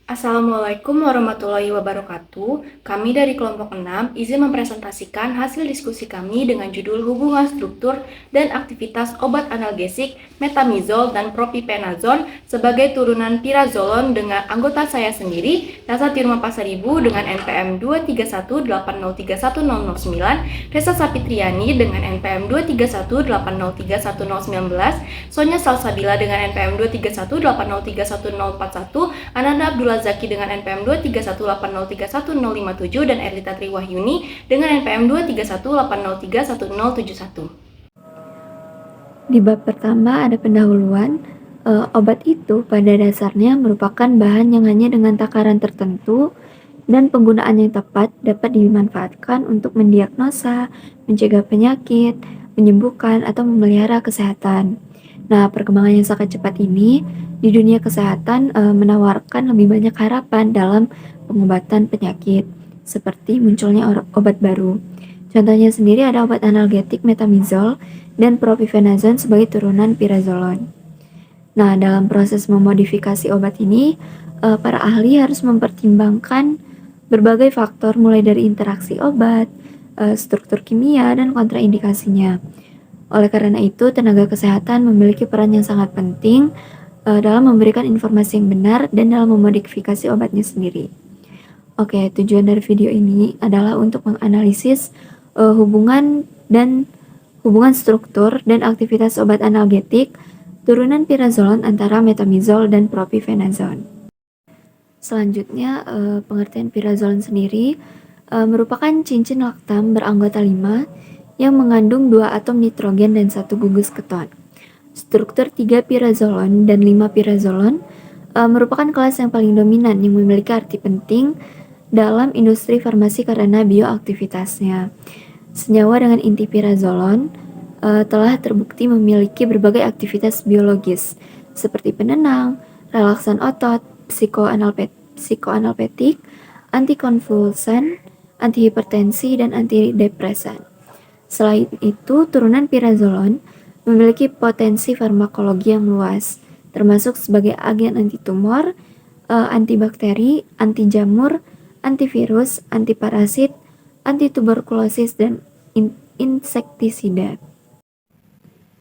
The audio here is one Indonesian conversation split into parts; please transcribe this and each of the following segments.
Assalamualaikum warahmatullahi wabarakatuh. Kami dari kelompok 6 izin mempresentasikan hasil diskusi kami dengan judul hubungan struktur dan aktivitas obat analgesik metamizol dan propipenazon sebagai turunan pirazolon dengan anggota saya sendiri, Rasa Tirma Pasaribu dengan NPM 231803109, Resa Sapitriani dengan NPM 231803119, Sonya Salsabila dengan NPM 231803141, Ananda Abdullah Zaki dengan NPM 23180311057 dan Erlita Triwahyuni dengan NPM 23180311071. Di bab pertama ada pendahuluan. Obat itu pada dasarnya merupakan bahan yang hanya dengan takaran tertentu dan penggunaan yang tepat dapat dimanfaatkan untuk mendiagnosa, mencegah penyakit, menyembuhkan, atau memelihara kesehatan. Nah, perkembangan yang sangat cepat ini di dunia kesehatan menawarkan lebih banyak harapan dalam pengobatan penyakit, seperti munculnya obat baru. Contohnya sendiri ada obat analgetik metamizol dan propipenazon sebagai turunan pirazolon. Nah, dalam proses memodifikasi obat ini, para ahli harus mempertimbangkan berbagai faktor mulai dari interaksi obat, struktur kimia, dan kontraindikasinya. Oleh karena itu, tenaga kesehatan memiliki peran yang sangat penting dalam memberikan informasi yang benar dan dalam memodifikasi obatnya sendiri. Oke, tujuan dari video ini adalah untuk menganalisis hubungan struktur dan aktivitas obat analgetik turunan pirazolon antara metamizol dan propipenazon. Selanjutnya, pengertian pirazolon sendiri merupakan cincin laktam beranggota 5 yang mengandung 2 atom nitrogen dan 1 gugus keton. Struktur 3 pirazolon dan 5 pirazolon merupakan kelas yang paling dominan yang memiliki arti penting dalam industri farmasi karena bioaktivitasnya. Senyawa dengan inti pirazolon telah terbukti memiliki berbagai aktivitas biologis seperti penenang, relaksan otot, psikoanalgetik, antikonvulsan, antihipertensi, dan antidepresan. Selain itu, turunan pirazolon memiliki potensi farmakologi yang luas, termasuk sebagai agen antitumor, antibakteri, anti jamur, antivirus, antiparasit, antituberkulosis, dan insektisida.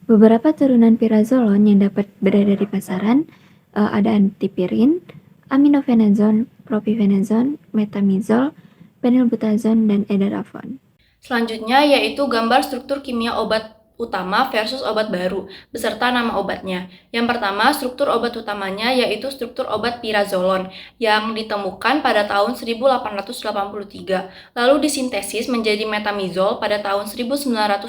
Beberapa turunan pirazolon yang dapat berada di pasaran ada antipirin, aminofenazon, propipenazon, metamizol, penilbutazon, dan edarafon. Selanjutnya yaitu gambar struktur kimia obat utama versus obat baru, beserta nama obatnya. Yang pertama, struktur obat utamanya yaitu struktur obat pirazolon yang ditemukan pada tahun 1883, lalu disintesis menjadi metamizol pada tahun 1922,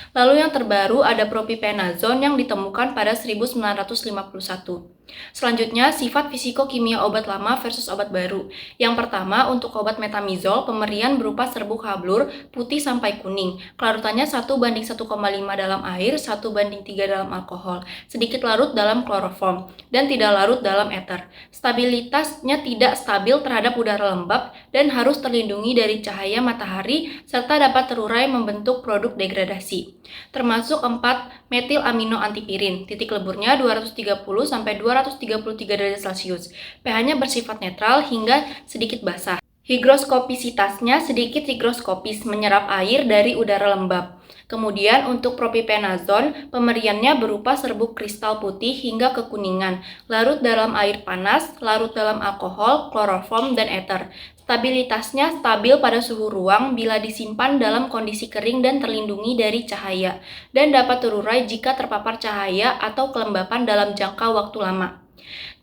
lalu yang terbaru ada propipenazon yang ditemukan pada 1951. Selanjutnya, sifat fisikokimia obat lama versus obat baru. Yang pertama, untuk obat metamizol, pemberian berupa serbuk hablur putih sampai kuning. Kelarutannya 1:1,5 dalam air, 1:3 dalam alkohol. Sedikit larut dalam kloroform, dan tidak larut dalam ether. Stabilitasnya tidak stabil terhadap udara lembab dan harus terlindungi dari cahaya matahari serta dapat terurai membentuk produk degradasi. Termasuk 4 metil amino antipirin. Titik leburnya 230 sampai 233 derajat Celcius. pH-nya bersifat netral hingga sedikit basah. Higroskopisitasnya sedikit higroskopis, menyerap air dari udara lembab. Kemudian untuk propipenazon, pemberiannya berupa serbuk kristal putih hingga kekuningan, larut dalam air panas, larut dalam alkohol, kloroform, dan ether. Stabilitasnya stabil pada suhu ruang bila disimpan dalam kondisi kering dan terlindungi dari cahaya, dan dapat terurai jika terpapar cahaya atau kelembapan dalam jangka waktu lama.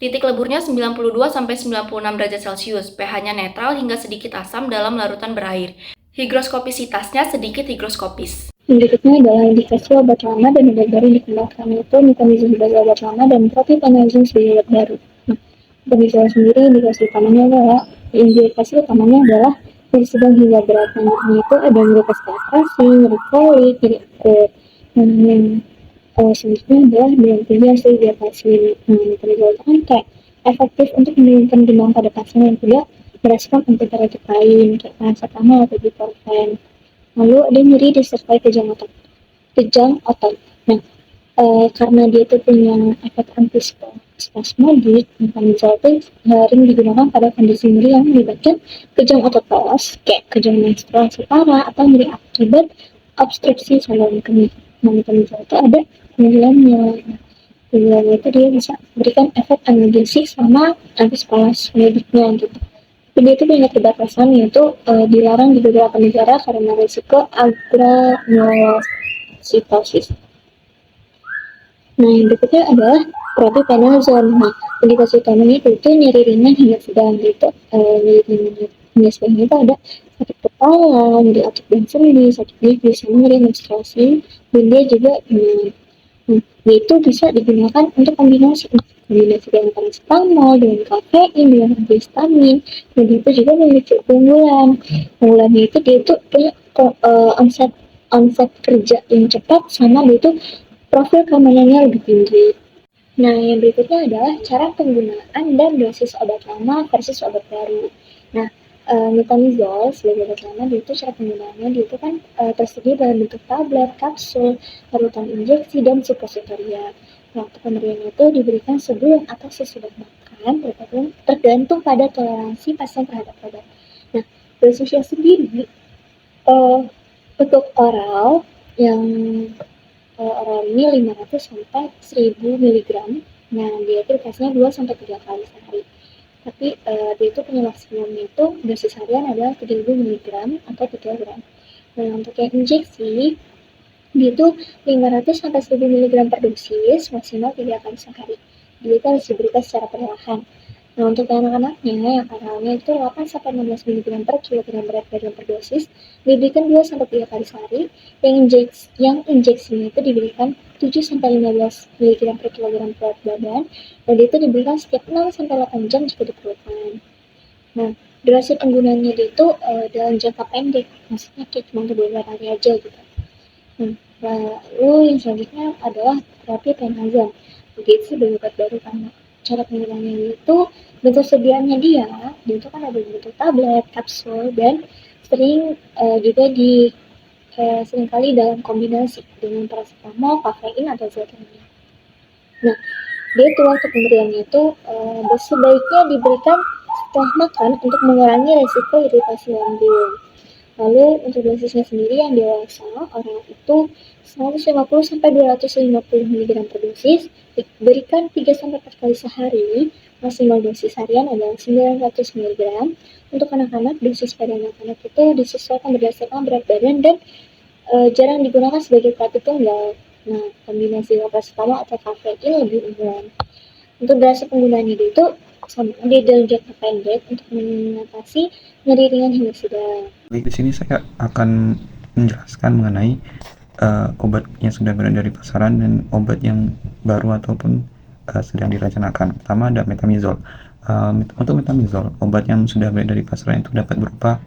Titik leburnya 92-96 derajat Celcius, pH-nya netral hingga sedikit asam dalam larutan berair. Higroskopisitasnya sedikit higroskopis. Berikutnya adalah indikasi obat lama dan obat baru yang dikembangkan, yaitu metamizol sebagai obat lama dan propipenazon sebagai obat baru. Metamizol sendiri indikasi utamanya adalah dari sedang hingga berat. Itu ada nyeri kastrasi, nyeri kolik, nyeri akut. Yang selanjutnya adalah dehidrasi diatasi. Metamizol itu kan kayak efektif untuk menurunkan demam pada pasien yang tidak merespon antibiotik lain, kayak paracetamol atau ibuprofen. Lalu ada nyeri disertai kejang otot. Nah, karena dia itu punya efek spasmodik. Metanisol itu sering digunakan pada kondisi nyeri yang melibatkan kejang otot polos, kayak kejang menstruasi parah atau nyeri akibat obstruksi saluran kemih. Nah, metanisol itu ada pilihannya. Pilihannya itu dia bisa memberikan efek analgesik sama antispasmodiknya gitu. Tapi dia itu punya keterbatasan, yaitu dilarang di beberapa negara karena risiko agranulositosis. Nah, yang berikutnya adalah propiconazole. Nah, indikasi utamanya itu nyeri ringan hingga sedang gitu. Nyeri ringan hingga sedang itu ada sakit kepala, nyeri otot dan sendi, sakit gigi, sama nyeri menstruasi, dan dia juga dia itu bisa digunakan untuk kombinasi dengan paracetamol, dengan kafein, dengan antihistamin, dan itu juga memiliki keunggulan. Keunggulannya itu dia itu punya onset kerja yang cepat, sama dia itu profil keamanannya lebih tinggi. Nah, yang berikutnya adalah cara penggunaan dan dosis obat lama versus obat baru. Nah, metamizol sebagai obat lama dia itu cara penggunaannya dia itu kan tersedia dalam bentuk tablet, kapsul, larutan injeksi, dan suppositoria. Waktu pemberian itu diberikan sebelum atau sesudah makan, tergantung pada toleransi pasien terhadap obat. Nah, dosisnya sendiri untuk oral yang oral ini 500 sampai 1000 mg. Nah, dia itu dikasihnya 2-3 kali sehari. Tapi dia itu punya maksimumnya itu dosis harian adalah 3000 mg atau 3 gram. Nah, untuk yang injeksi dia itu 500 sampai 1000 mg per dosis, maksimal 3 kali sehari. Dia itu harus diberikan secara perlahan. Nah, untuk anak-anaknya yang oralnya itu 8 sampai 16 mg per kilogram berat badan per dosis, diberikan 2 sampai 3 kali sehari. Yang injeksinya itu diberikan 7 sampai 15 mg per kilogram berat badan, dan itu diberikan setiap 6 sampai 8 jam jika diperlukan. Nah, durasi penggunaannya itu dalam jangka pendek, maksudnya kayak cuma beberapa hari aja gitu. Lalu yang selanjutnya adalah propiconazole. Begitu sebagai obat baru karena cara penggunaannya itu bentuk sediaannya dia itu kan ada bentuk tablet, kapsul, dan sering juga seringkali dalam kombinasi dengan paracetamol, kafein, atau zat lainnya. Nah, dia itu waktu pemberiannya itu sebaiknya diberikan setelah makan untuk mengurangi resiko iritasi lambung. Lalu untuk dosisnya sendiri yang dewasa orang itu 150 sampai 250 mg per dosis, diberikan 3 sampai 4 kali sehari. Maksimal dosis harian adalah 900 mg. Untuk anak-anak, dosis pada anak-anak itu disesuaikan berdasarkan berat badan dan jarang digunakan sebagai terapi tunggal. Nah, kombinasi paracetamol atau kafein lebih unggulan. Untuk durasi penggunaannya itu di dalam jangka pendek untuk mengatasi nyeri ringan hingga sedang. Baik, di sini saya akan menjelaskan mengenai obat yang sudah berada di pasaran dan obat yang baru ataupun sedang direncanakan. Pertama ada metamizol. Untuk metamizol, obat yang sudah berada di pasaran itu dapat berupa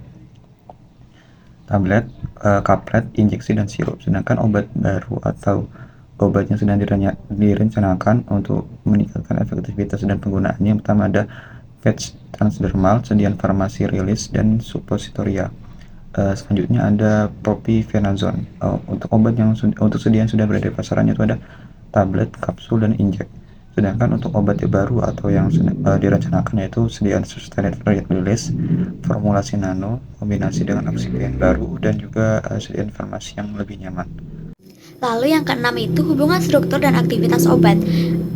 tablet, kaplet, injeksi, dan sirup. Sedangkan obat baru atau obat yang sedang direncanakan untuk meningkatkan efektivitas dan penggunaannya, pertama ada patch transdermal, sediaan farmasi rilis, dan suppositoria. Selanjutnya ada propiconazole. Untuk obat yang untuk sediaan sudah berada di pasarannya itu ada tablet, kapsul, dan injek. Sedangkan untuk obat yang baru atau yang direncanakan yaitu sediaan sustained release, formulasi nano, kombinasi dengan oksigen baru, dan juga sediaan farmasi yang lebih nyaman. Lalu yang keenam itu hubungan struktur dan aktivitas obat.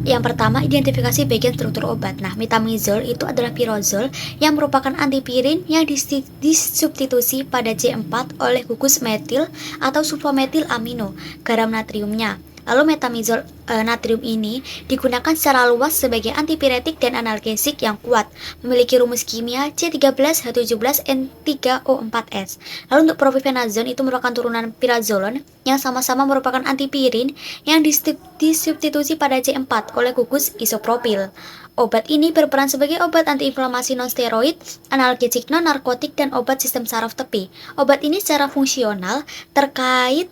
Yang pertama, identifikasi bagian struktur obat. Nah, metamizol itu adalah pirozol yang merupakan antipirin yang disubstitusi pada C4 oleh gugus metil atau sulfametil amino, garam natriumnya. Lalu metamizol natrium ini digunakan secara luas sebagai antipiretik dan analgesik yang kuat, memiliki rumus kimia C13H17N3O4S. Lalu untuk propiconazole itu merupakan turunan pirazolon yang sama-sama merupakan antipirin yang disubstitusi pada C4 oleh gugus isopropil. Obat ini berperan sebagai obat antiinflamasi non-steroid, analgesik non-narkotik, dan obat sistem saraf tepi. Obat ini secara fungsional terkait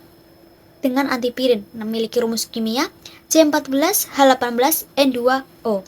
dengan antipirin, memiliki rumus kimia C14H18N2O.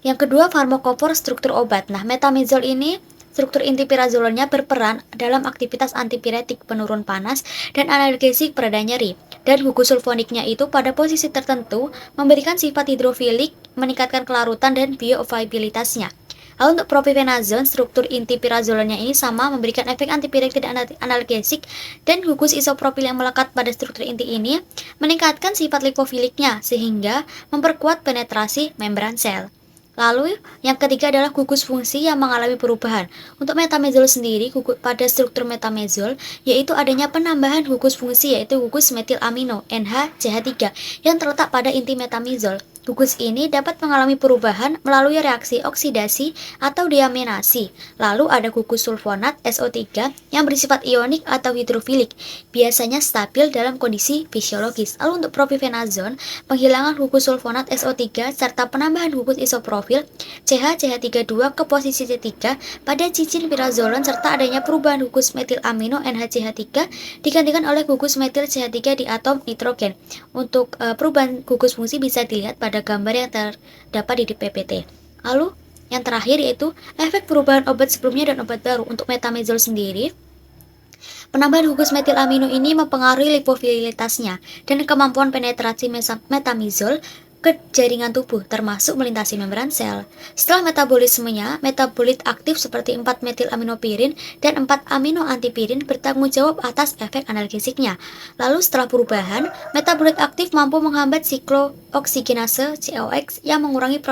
Yang kedua, farmakofor struktur obat. Nah, metamizol ini struktur inti pirazolonnya berperan dalam aktivitas antipiretik, penurun panas, dan analgesik pereda nyeri. Dan gugus sulfoniknya itu pada posisi tertentu memberikan sifat hidrofilik, meningkatkan kelarutan dan bioavailabilitasnya. Lalu untuk propifenazon, struktur inti pirazolonnya ini sama, memberikan efek antipiretik dan analgesik, dan gugus isopropil yang melekat pada struktur inti ini meningkatkan sifat lipofiliknya sehingga memperkuat penetrasi membran sel. Lalu yang ketiga adalah gugus fungsi yang mengalami perubahan. Untuk metamizol sendiri, pada struktur metamizol yaitu adanya penambahan gugus fungsi yaitu gugus metil amino NHCH3 yang terletak pada inti metamizol. Gugus ini dapat mengalami perubahan melalui reaksi oksidasi atau deaminasi. Lalu ada gugus sulfonat SO3 yang bersifat ionik atau hidrofilik, biasanya stabil dalam kondisi fisiologis. Lalu untuk propifenazon, penghilangan gugus sulfonat SO3 serta penambahan gugus isoprofil CH-CH32 ke posisi C3 pada cincin pirazolon serta adanya perubahan gugus metil amino NHCH3 digantikan oleh gugus metil CH3 di atom nitrogen. Untuk perubahan gugus fungsi bisa dilihat pada gambar yang terdapat di PPT. Lalu yang terakhir yaitu efek perubahan obat sebelumnya dan obat baru. Untuk metamizol sendiri, penambahan gugus metil amino ini mempengaruhi lipofilitasnya dan kemampuan penetrasi metamizol ke jaringan tubuh, termasuk melintasi membran sel. Setelah metabolismenya, metabolit aktif seperti 4-metilaminopirin dan 4-aminoantipirin bertanggung jawab atas efek analgesiknya. Lalu setelah perubahan, metabolit aktif mampu menghambat siklooksigenase COX yang mengurangi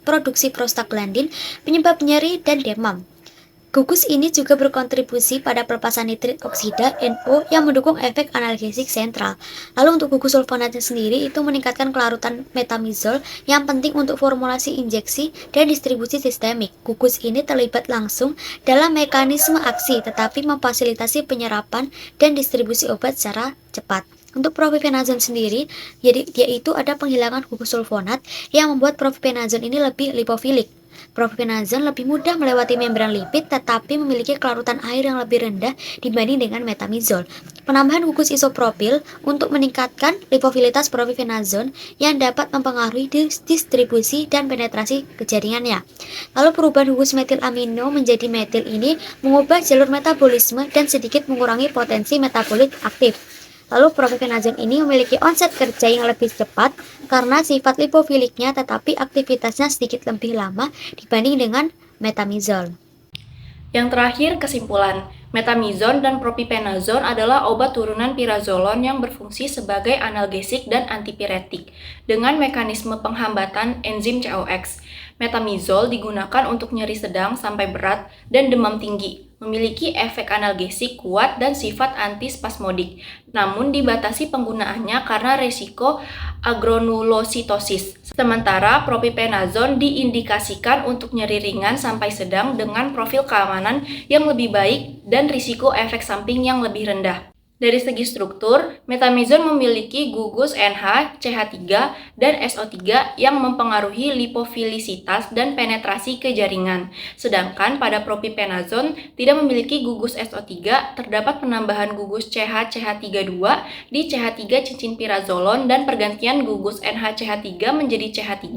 produksi prostaglandin, penyebab nyeri dan demam. Gugus ini juga berkontribusi pada pelepasan nitrit oksida NO yang mendukung efek analgesik sentral. Lalu untuk gugus sulfonatnya sendiri itu meningkatkan kelarutan metamizol yang penting untuk formulasi injeksi dan distribusi sistemik. Gugus ini terlibat langsung dalam mekanisme aksi tetapi memfasilitasi penyerapan dan distribusi obat secara cepat. Untuk propifenazon sendiri, yaitu ada penghilangan gugus sulfonat yang membuat propifenazon ini lebih lipofilik. Propifenazon lebih mudah melewati membran lipid tetapi memiliki kelarutan air yang lebih rendah dibanding dengan metamizol. Penambahan gugus isopropil untuk meningkatkan lipofilitas propifenazon yang dapat mempengaruhi distribusi dan penetrasi ke jaringannya. Lalu perubahan gugus metil amino menjadi metil ini mengubah jalur metabolisme dan sedikit mengurangi potensi metabolit aktif. Lalu propifenazon ini memiliki onset kerja yang lebih cepat karena sifat lipofiliknya tetapi aktivitasnya sedikit lebih lama dibanding dengan metamizol. Yang terakhir, kesimpulan. Metamizon dan propifenazon adalah obat turunan pirazolon yang berfungsi sebagai analgesik dan antipiretik dengan mekanisme penghambatan enzim COX. Metamizol digunakan untuk nyeri sedang sampai berat dan demam tinggi, memiliki efek analgesik kuat dan sifat antispasmodik, namun dibatasi penggunaannya karena risiko agranulositosis. Sementara propifenazon diindikasikan untuk nyeri ringan sampai sedang dengan profil keamanan yang lebih baik dan risiko efek samping yang lebih rendah. Dari segi struktur, metamizon memiliki gugus NH, CH3, dan SO3 yang mempengaruhi lipofilisitas dan penetrasi ke jaringan. Sedangkan pada propifenazon tidak memiliki gugus SO3, terdapat penambahan gugus CH, CH32 di CH3 cincin pirazolon dan pergantian gugus NH CH3 menjadi CH3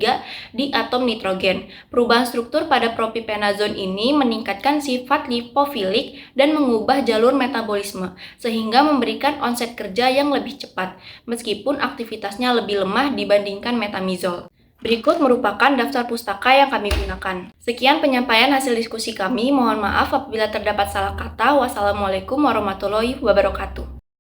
di atom nitrogen. Perubahan struktur pada propifenazon ini meningkatkan sifat lipofilik dan mengubah jalur metabolisme, sehingga memberikan onset kerja yang lebih cepat, meskipun aktivitasnya lebih lemah dibandingkan metamizol. Berikut merupakan daftar pustaka yang kami gunakan. Sekian penyampaian hasil diskusi kami, mohon maaf apabila terdapat salah kata. Wassalamualaikum warahmatullahi wabarakatuh.